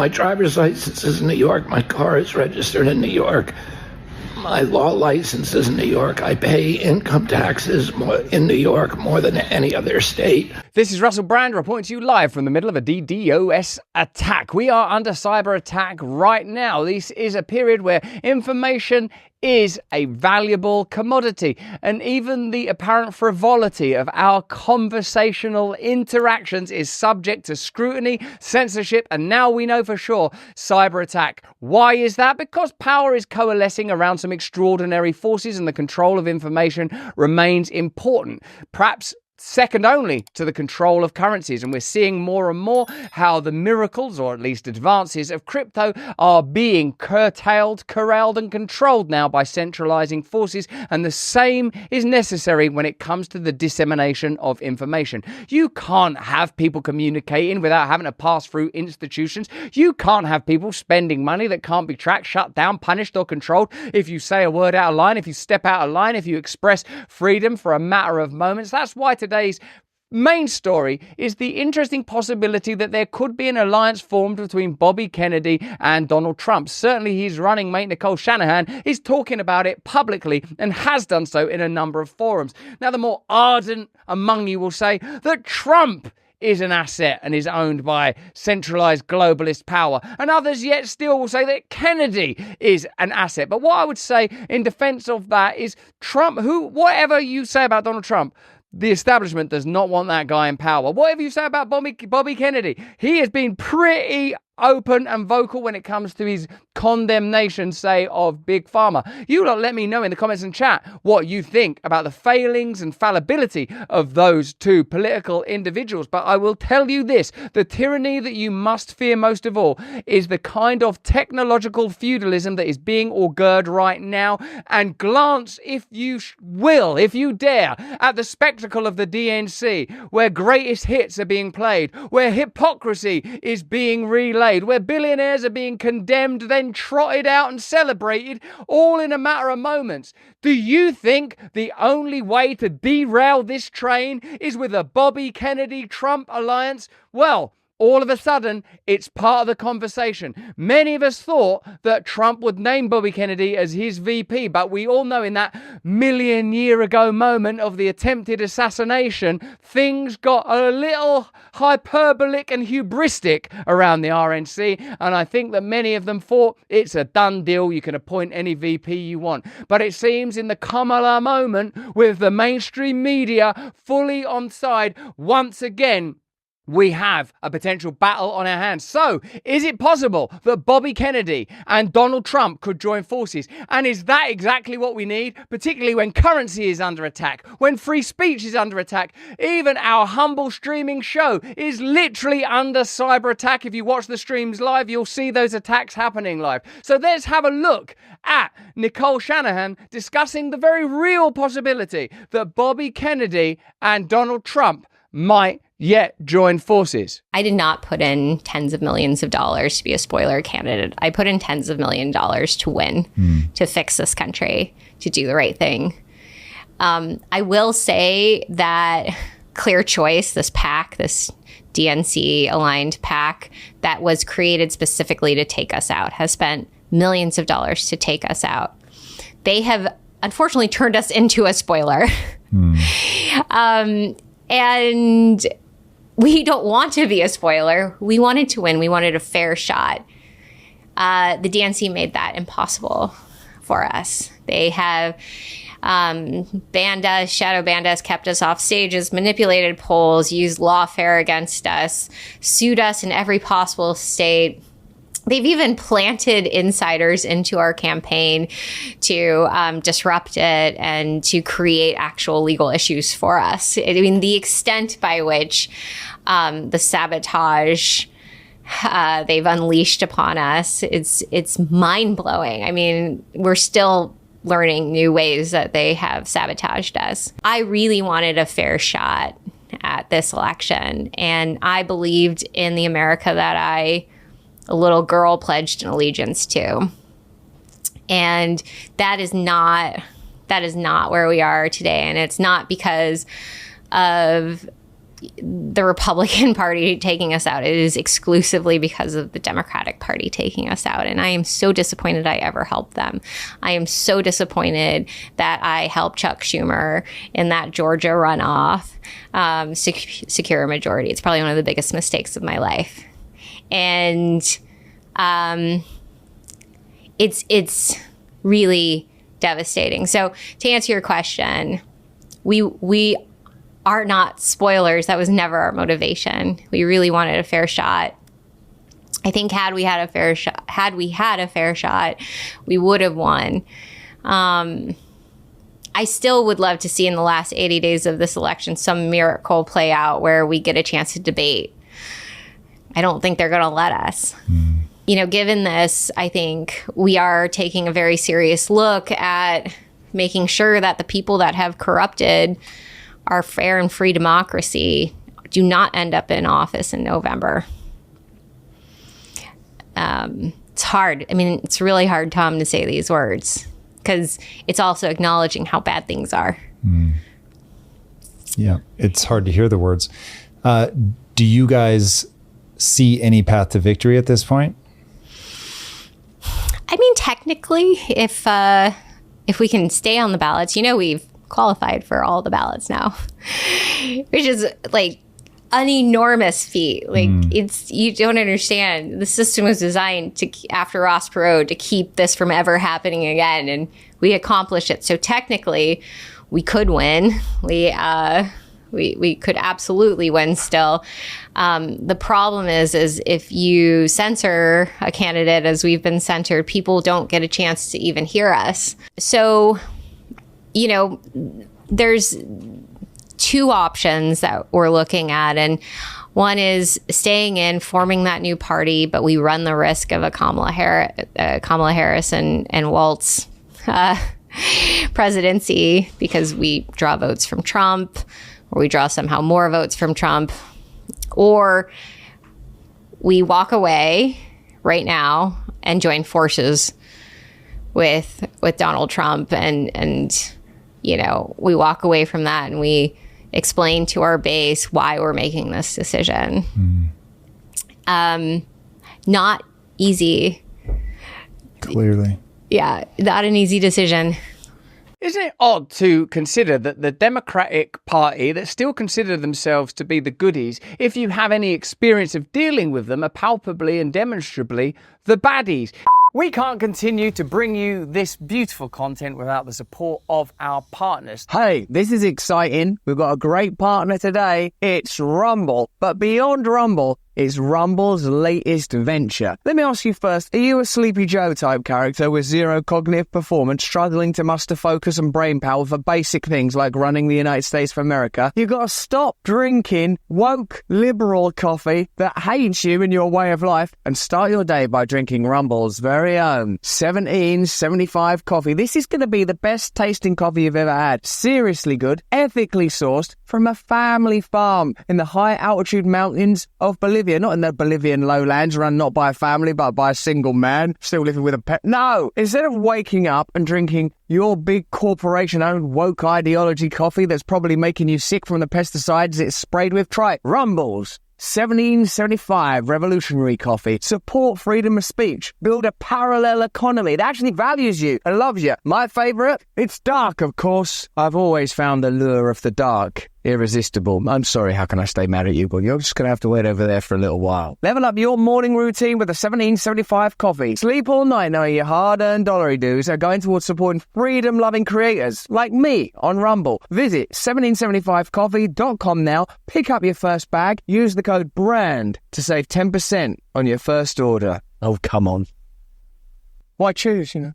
My driver's license is in New York. My car is registered in New York. My law license is in New York. I pay income taxes in New York more than any other state. This is Russell Brand reporting to you live from the middle of a DDoS attack. We are under cyber attack right now. This is a period where information is a valuable commodity, and even the apparent frivolity of our conversational interactions is subject to scrutiny, censorship, and now we know for sure, cyber attack. Why is that? Because power is coalescing around some extraordinary forces and the control of information remains important. Perhaps second only to the control of currencies. And we're seeing more and more how the miracles, or at least advances, of crypto are being curtailed, corralled, and controlled now by centralizing forces. And the same is necessary when it comes to the dissemination of information. You can't have people communicating without having to pass through institutions. You can't have people spending money that can't be tracked, shut down, punished, or controlled if you say a word out of line, if you step out of line, if you express freedom for a matter of moments. That's why today's main story is the interesting possibility that there could be an alliance formed between Bobby Kennedy and Donald Trump. Certainly his running mate, Nicole Shanahan, is talking about it publicly and has done so in a number of forums. Now, the more ardent among you will say that Trump is an asset and is owned by centralized globalist power. And others yet still will say that Kennedy is an asset. But what I would say in defense of that is Trump, whatever you say about Donald Trump, the establishment does not want that guy in power. Whatever you say about Bobby Kennedy, he has been pretty open and vocal when it comes to his condemnation, say, of Big Pharma. You lot let me know in the comments and chat what you think about the failings and fallibility of those two political individuals. But I will tell you this, the tyranny that you must fear most of all is the kind of technological feudalism that is being augured right now. And glance, if you will, if you dare, at the spectacle of the DNC, where greatest hits are being played, where hypocrisy is being relayed, where billionaires are being condemned, then trotted out and celebrated, all in a matter of moments. Do you think the only way to derail this train is with a Bobby Kennedy-Trump alliance? Well, all of a sudden, it's part of the conversation. Many of us thought that Trump would name Bobby Kennedy as his VP, but we all know in that million-year-ago moment of the attempted assassination, things got a little hyperbolic and hubristic around the RNC, and I think that many of them thought it's a done deal, you can appoint any VP you want. But it seems in the Kamala moment, with the mainstream media fully on side, once again, we have a potential battle on our hands. So, is it possible that Bobby Kennedy and Donald Trump could join forces? And is that exactly what we need? Particularly when currency is under attack, when free speech is under attack. Even our humble streaming show is literally under cyber attack. If you watch the streams live, you'll see those attacks happening live. So let's have a look at Nicole Shanahan discussing the very real possibility that Bobby Kennedy and Donald Trump might yet join forces. I did not put in tens of millions of dollars to be a spoiler candidate. I put in tens of millions of dollars to win, to fix this country, to do the right thing. I will say that Clear Choice, this PAC, this DNC aligned PAC that was created specifically to take us out, has spent millions of dollars to take us out. They have unfortunately turned us into a spoiler. And we don't want to be a spoiler. We wanted to win. We wanted a fair shot. The DNC made that impossible for us. They have banned us, shadow banned us, kept us off stages, manipulated polls, used lawfare against us, sued us in every possible state. They've even planted insiders into our campaign to disrupt it and to create actual legal issues for us. I mean, the extent by which the sabotage they've unleashed upon us, it's mind-blowing. I mean, we're still learning new ways that they have sabotaged us. I really wanted a fair shot at this election, and I believed in the America that a little girl pledged an allegiance to. And that is not where we are today. And it's not because of the Republican Party taking us out. It is exclusively because of the Democratic Party taking us out. And I am so disappointed I ever helped them. I am so disappointed that I helped Chuck Schumer in that Georgia runoff secure a majority. It's probably one of the biggest mistakes of my life. And it's really devastating. So to answer your question, we are not spoilers. That was never our motivation. We really wanted a fair shot. I think had we had a fair shot, we would have won. I still would love to see in the last 80 days of this election some miracle play out where we get a chance to debate. I don't think they're going to let us. You know, given this, I think we are taking a very serious look at making sure that the people that have corrupted our fair and free democracy do not end up in office in November. It's hard. I mean, it's really hard, Tom, to say these words because it's also acknowledging how bad things are. Yeah, it's hard to hear the words. Do you guys see any path to victory at this point? I mean, technically, if we can stay on the ballots, you know, we've qualified for all the ballots now, which is like an enormous feat. Like you don't understand. The system was designed to, after Ross Perot, to keep this from ever happening again, and we accomplished it. So technically, we could win. We could absolutely win still. The problem is if you censor a candidate, as we've been censored, people don't get a chance to even hear us. So, you know, there's two options that we're looking at. And one is staying in, forming that new party, but we run the risk of a Kamala Harris and Waltz presidency because we draw votes from Trump, or we draw somehow more votes from Trump, or we walk away right now and join forces with Donald Trump and you know, we walk away from that and we explain to our base why we're making this decision. Not easy. Clearly. Yeah, not an easy decision. Isn't it odd to consider that the Democratic Party that still consider themselves to be the goodies, if you have any experience of dealing with them, are palpably and demonstrably the baddies? We can't continue to bring you this beautiful content without the support of our partners. Hey, this is exciting. We've got a great partner today. It's Rumble. But beyond Rumble is Rumble's latest venture. Let me ask you first, are you a Sleepy Joe type character with zero cognitive performance, struggling to muster focus and brain power for basic things like running the United States of America? You've got to stop drinking woke liberal coffee that hates you and your way of life and start your day by drinking Rumble's very own 1775 coffee. This is going to be the best tasting coffee you've ever had. Seriously good, ethically sourced from a family farm in the high altitude mountains of Bolivia. Not in the Bolivian lowlands run not by a family but by a single man still living with a pet. No! Instead of waking up and drinking your big corporation-owned woke ideology coffee that's probably making you sick from the pesticides it's sprayed with, try Rumble's 1775 revolutionary coffee. Support freedom of speech. Build a parallel economy that actually values you and loves you. My favourite? It's dark, of course. I've always found the lure of the dark irresistible. I'm sorry, how can I stay mad at you? But you're just going to have to wait over there for a little while. Level up your morning routine with a 1775 coffee. Sleep all night knowing your hard-earned dollary dues are going towards supporting freedom-loving creators like me on Rumble. Visit 1775coffee.com now. Pick up your first bag. Use the code BRAND to save 10% on your first order. Oh, come on. Why choose, you know?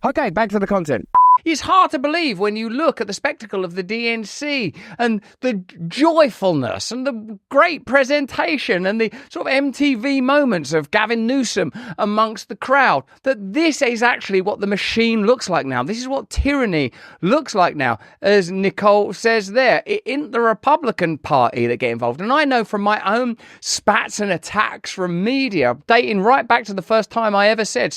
Okay, back to the content. It's hard to believe when you look at the spectacle of the DNC and the joyfulness and the great presentation and the sort of MTV moments of Gavin Newsom amongst the crowd, that this is actually what the machine looks like now. This is what tyranny looks like now, as Nicole says there. It isn't the Republican Party that get involved. And I know from my own spats and attacks from media, dating right back to the first time I ever said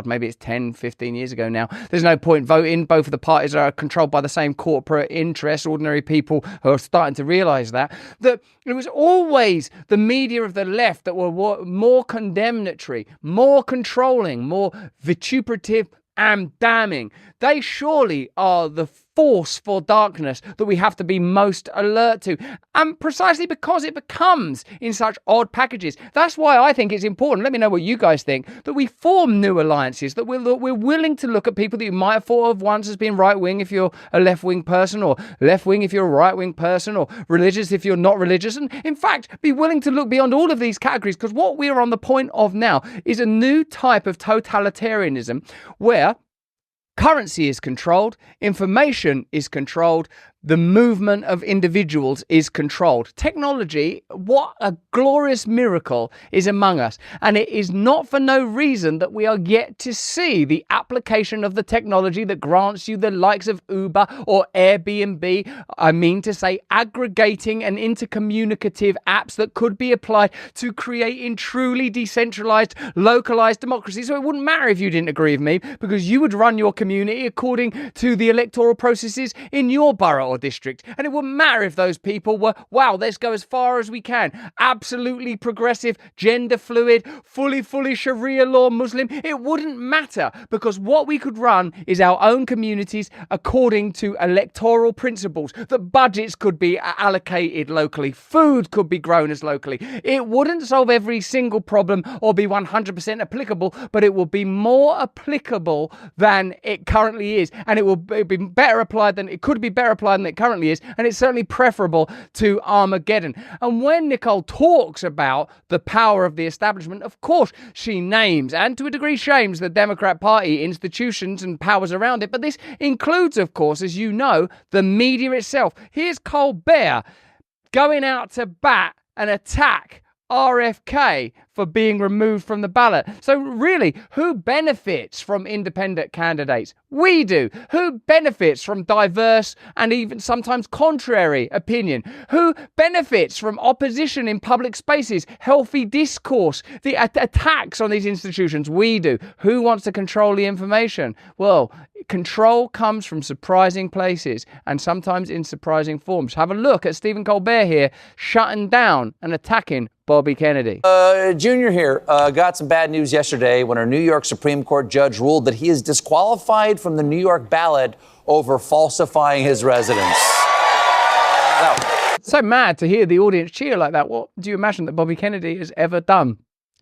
maybe it's 10, 15 years ago now, there's no point voting in. Both of the parties are controlled by the same corporate interests. Ordinary people who are starting to realise that it was always the media of the left that were more condemnatory, more controlling, more vituperative and damning. They surely are the force for darkness that we have to be most alert to. And precisely because it becomes in such odd packages. That's why I think it's important, let me know what you guys think, that we form new alliances, that we're willing to look at people that you might have thought of once as being right-wing if you're a left-wing person, or left-wing if you're a right-wing person, or religious if you're not religious. And in fact, be willing to look beyond all of these categories, because what we are on the point of now is a new type of totalitarianism where currency is controlled, information is controlled, the movement of individuals is controlled. Technology, what a glorious miracle, is among us. And it is not for no reason that we are yet to see the application of the technology that grants you the likes of Uber or Airbnb. I mean to say aggregating and intercommunicative apps that could be applied to creating truly decentralized, localized democracy. So it wouldn't matter if you didn't agree with me, because you would run your community according to the electoral processes in your borough or district. And it wouldn't matter if those people were, wow, let's go as far as we can, absolutely progressive, gender fluid, fully Sharia law Muslim. It wouldn't matter, because what we could run is our own communities according to electoral principles. The budgets could be allocated locally, food could be grown as locally. It wouldn't solve every single problem or be 100% applicable, but it will be more applicable than it currently is, and it will be better applied than it could be better applied than it currently is, and it's certainly preferable to Armageddon. And when Nicole talks about the power of the establishment, of course she names, and to a degree shames, the Democrat Party, institutions and powers around it, but this includes, of course, as you know, the media itself. Here's Colbert going out to bat and attack RFK for being removed from the ballot. So really, who benefits from independent candidates? We do. Who benefits from diverse and even sometimes contrary opinion? Who benefits from opposition in public spaces, healthy discourse, the attacks on these institutions? We do. Who wants to control the information? Well, control comes from surprising places and sometimes in surprising forms. Have a look at Stephen Colbert here, shutting down and attacking Bobby Kennedy. Junior here got some bad news yesterday when a New York Supreme Court judge ruled that he is disqualified from the New York ballot over falsifying his residence. Now, so mad to hear the audience cheer like that. What do you imagine that Bobby Kennedy has ever done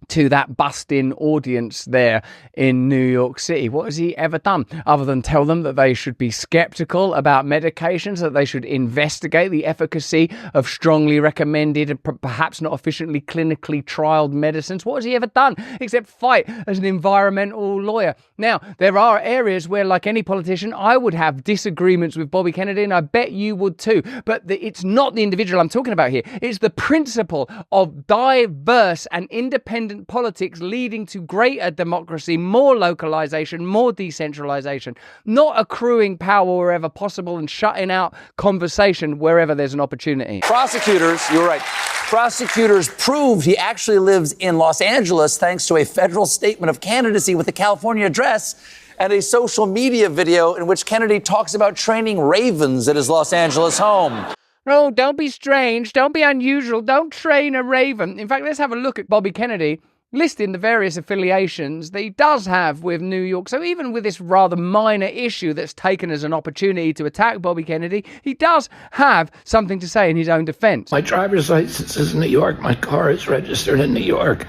to that busting audience there in New York City? What has he ever done other than tell them that they should be skeptical about medications, that they should investigate the efficacy of strongly recommended and perhaps not efficiently clinically trialed medicines? What has he ever done except fight as an environmental lawyer? Now, there are areas where, like any politician, I would have disagreements with Bobby Kennedy, and I bet you would too. But it's not the individual I'm talking about here. It's the principle of diverse and independent politics leading to greater democracy, more localization, more decentralization, not accruing power wherever possible and shutting out conversation wherever there's an opportunity. prosecutors, you're right. Prosecutors proved he actually lives in Los Angeles thanks to a federal statement of candidacy with a California address and a social media video in which Kennedy talks about training ravens at his Los Angeles home. No, don't be strange. Don't be unusual. Don't train a raven. In fact, let's have a look at Bobby Kennedy listing the various affiliations that he does have with New York. So even with this rather minor issue that's taken as an opportunity to attack Bobby Kennedy, he does have something to say in his own defense. My driver's license is in New York. My car is registered in New York.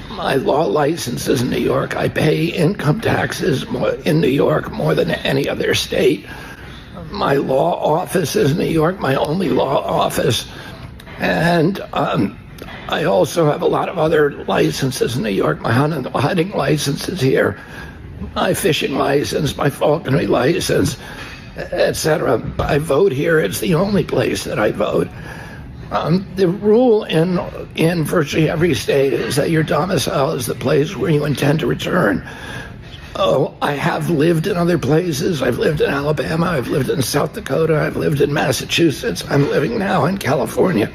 My law license is in New York. I pay income taxes in New York more than any other state. My law office is in New York, my only law office. And I also have a lot of other licenses in New York. My hunting license is here, my fishing license, my falconry license, etc. I vote here. It's the only place that I vote. The rule in virtually every state is that your domicile is the place where you intend to return. Oh, I have lived in other places. I've lived in Alabama. I've lived in South Dakota. I've lived in Massachusetts. I'm living now in California.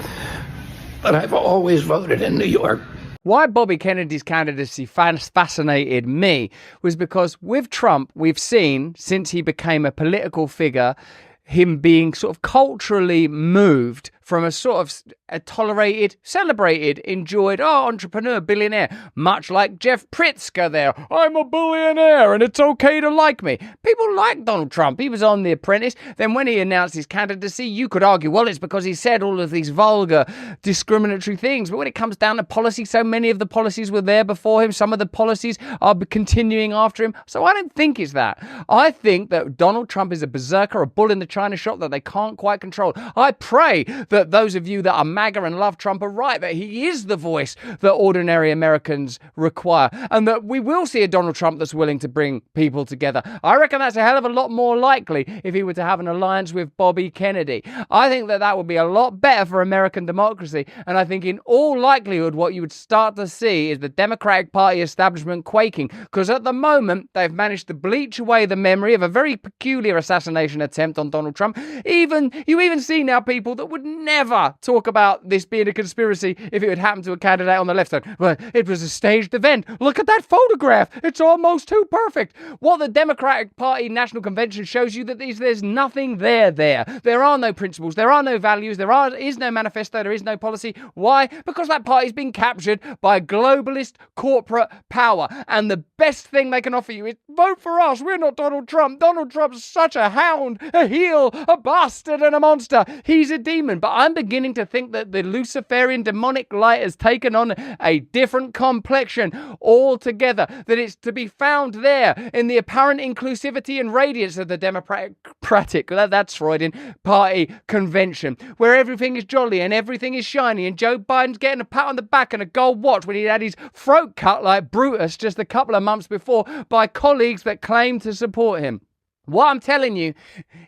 But I've always voted in New York. Why Bobby Kennedy's candidacy fascinated me was because with Trump, we've seen, since he became a political figure, him being sort of culturally moved from a sort of a tolerated, celebrated, enjoyed, entrepreneur, billionaire, much like Jeff Pritzker there. I'm a billionaire and it's okay to like me. People like Donald Trump. He was on The Apprentice. Then when he announced his candidacy, you could argue, well, it's because he said all of these vulgar, discriminatory things. But when it comes down to policy, so many of the policies were there before him. Some of the policies are continuing after him. So I don't think it's that. I think that Donald Trump is a berserker, a bull in the china shop that they can't quite control. I pray that those of you that are MAGA and love Trump are right, that he is the voice that ordinary Americans require, and that we will see a Donald Trump that's willing to bring people together. I reckon that's a hell of a lot more likely if he were to have an alliance with Bobby Kennedy. I think that that would be a lot better for American democracy, and I think in all likelihood what you would start to see is the Democratic Party establishment quaking, because at the moment they've managed to bleach away the memory of a very peculiar assassination attempt on Donald Trump. You even see now people that would never talk about this being a conspiracy if it had happened to a candidate on the left side. Well, it was a staged event. Look at that photograph. It's almost too perfect. What the Democratic Party National Convention shows you that there's nothing there. There are no principles. There are no values. There is no manifesto. There is no policy. Why? Because that party's been captured by globalist corporate power. And the best thing they can offer you is vote for us. We're not Donald Trump. Donald Trump's such a hound, a heel, a bastard, and a monster. He's a demon. But I'm beginning to think that the Luciferian demonic light has taken on a different complexion altogether, that it's to be found there in the apparent inclusivity and radiance of the Democratic, that's Freudian, party convention, where everything is jolly and everything is shiny, and Joe Biden's getting a pat on the back and a gold watch when he had his throat cut like Brutus just a couple of months before by colleagues that claim to support him. What I'm telling you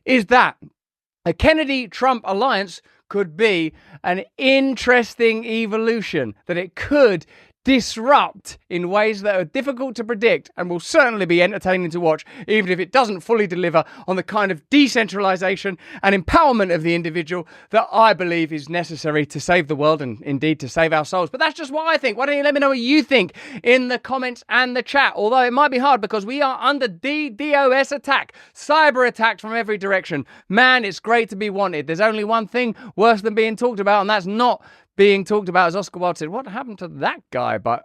is that a Kennedy-Trump alliance could be an interesting evolution, that it could disrupt in ways that are difficult to predict and will certainly be entertaining to watch, even if it doesn't fully deliver on the kind of decentralization and empowerment of the individual that I believe is necessary to save the world and indeed to save our souls. But that's just what I think. Why don't you let me know what you think in the comments and the chat? Although it might be hard because we are under DDoS attack, cyber attack from every direction. Man, it's great to be wanted. There's only one thing worse than being talked about, and that's not being talked about. As Oscar Wilde said, what happened to that guy? But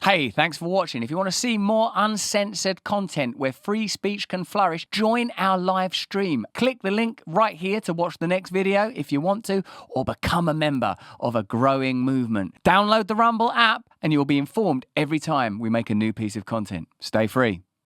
Hey, thanks for watching. If you want to see more uncensored content where free speech can flourish, join our live stream. Click the link right here to watch the next video if you want to, or become a member of a growing movement. Download the Rumble app and you'll be informed every time we make a new piece of content. Stay free.